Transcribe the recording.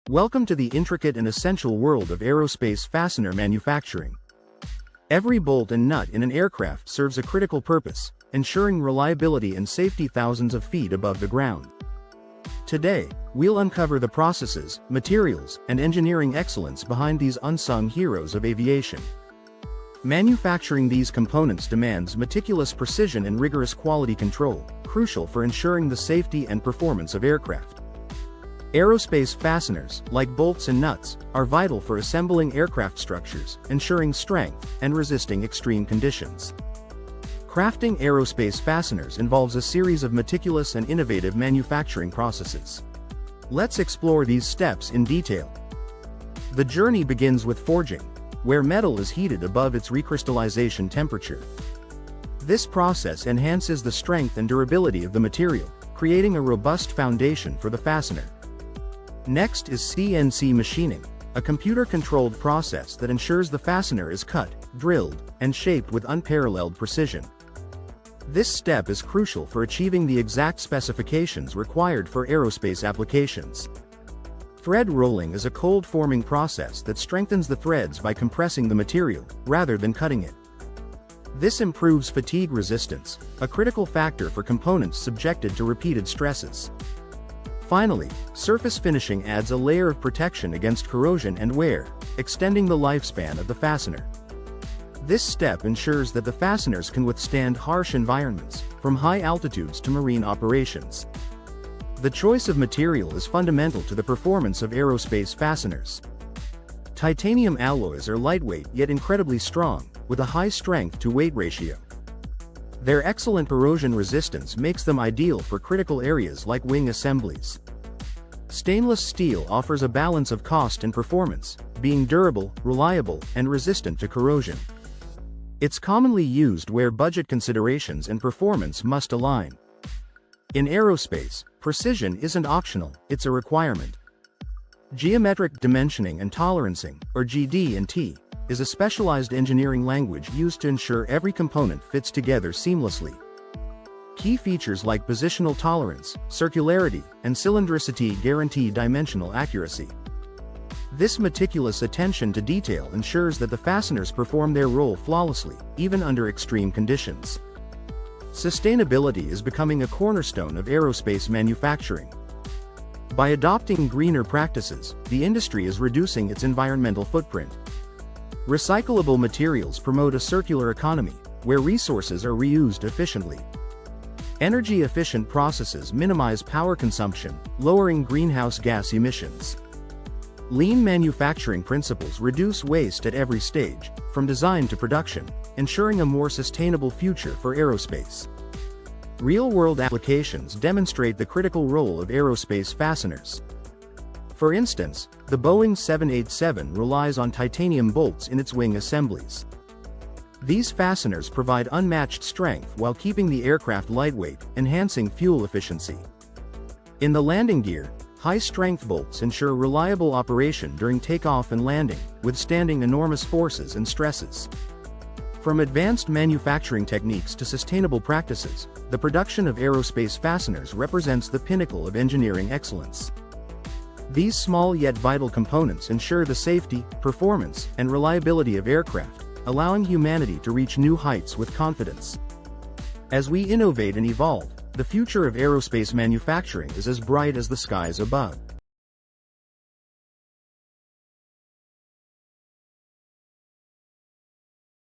Welcome to the intricate and essential world of aerospace fastener manufacturing. Every bolt and nut in an aircraft serves a critical purpose, ensuring reliability and safety thousands of feet above the ground. Today, we'll uncover the processes, materials, and engineering excellence behind these unsung heroes of aviation. Manufacturing these components demands meticulous precision and rigorous quality control, crucial for ensuring the safety and performance of aircraft. Aerospace fasteners, like bolts and nuts, are vital for assembling aircraft structures, ensuring strength, and resisting extreme conditions. Crafting aerospace fasteners involves a series of meticulous and innovative manufacturing processes. Let's explore these steps in detail. The journey begins with forging, where metal is heated above its recrystallization temperature. This process enhances the strength and durability of the material, creating a robust foundation for the fastener. Next is CNC machining, a computer-controlled process that ensures the fastener is cut, drilled, and shaped with unparalleled precision. This step is crucial for achieving the exact specifications required for aerospace applications. Thread rolling is a cold-forming process that strengthens the threads by compressing the material, rather than cutting it. This improves fatigue resistance, a critical factor for components subjected to repeated stresses. Finally, surface finishing adds a layer of protection against corrosion and wear, extending the lifespan of the fastener. This step ensures that the fasteners can withstand harsh environments, from high altitudes to marine operations. The choice of material is fundamental to the performance of aerospace fasteners. Titanium alloys are lightweight yet incredibly strong, with a high strength-to-weight ratio. Their excellent corrosion resistance makes them ideal for critical areas like wing assemblies. Stainless steel offers a balance of cost and performance, being durable, reliable, and resistant to corrosion. It's commonly used where budget considerations and performance must align. In aerospace, precision isn't optional, it's a requirement. Geometric dimensioning and tolerancing, or GD&T, is a specialized engineering language used to ensure every component fits together seamlessly. Key features like positional tolerance, circularity, and cylindricity guarantee dimensional accuracy. This meticulous attention to detail ensures that the fasteners perform their role flawlessly, even under extreme conditions. Sustainability is becoming a cornerstone of aerospace manufacturing. By adopting greener practices, the industry is reducing its environmental footprint. Recyclable materials promote a circular economy, where resources are reused efficiently. Energy-efficient processes minimize power consumption, lowering greenhouse gas emissions. Lean manufacturing principles reduce waste at every stage, from design to production, ensuring a more sustainable future for aerospace. Real-world applications demonstrate the critical role of aerospace fasteners. For instance, the Boeing 787 relies on titanium bolts in its wing assemblies. These fasteners provide unmatched strength while keeping the aircraft lightweight, enhancing fuel efficiency. In the landing gear, high-strength bolts ensure reliable operation during takeoff and landing, withstanding enormous forces and stresses. From advanced manufacturing techniques to sustainable practices, the production of aerospace fasteners represents the pinnacle of engineering excellence. These small yet vital components ensure the safety, performance, and reliability of aircraft, allowing humanity to reach new heights with confidence. As we innovate and evolve, the future of aerospace manufacturing is as bright as the skies above.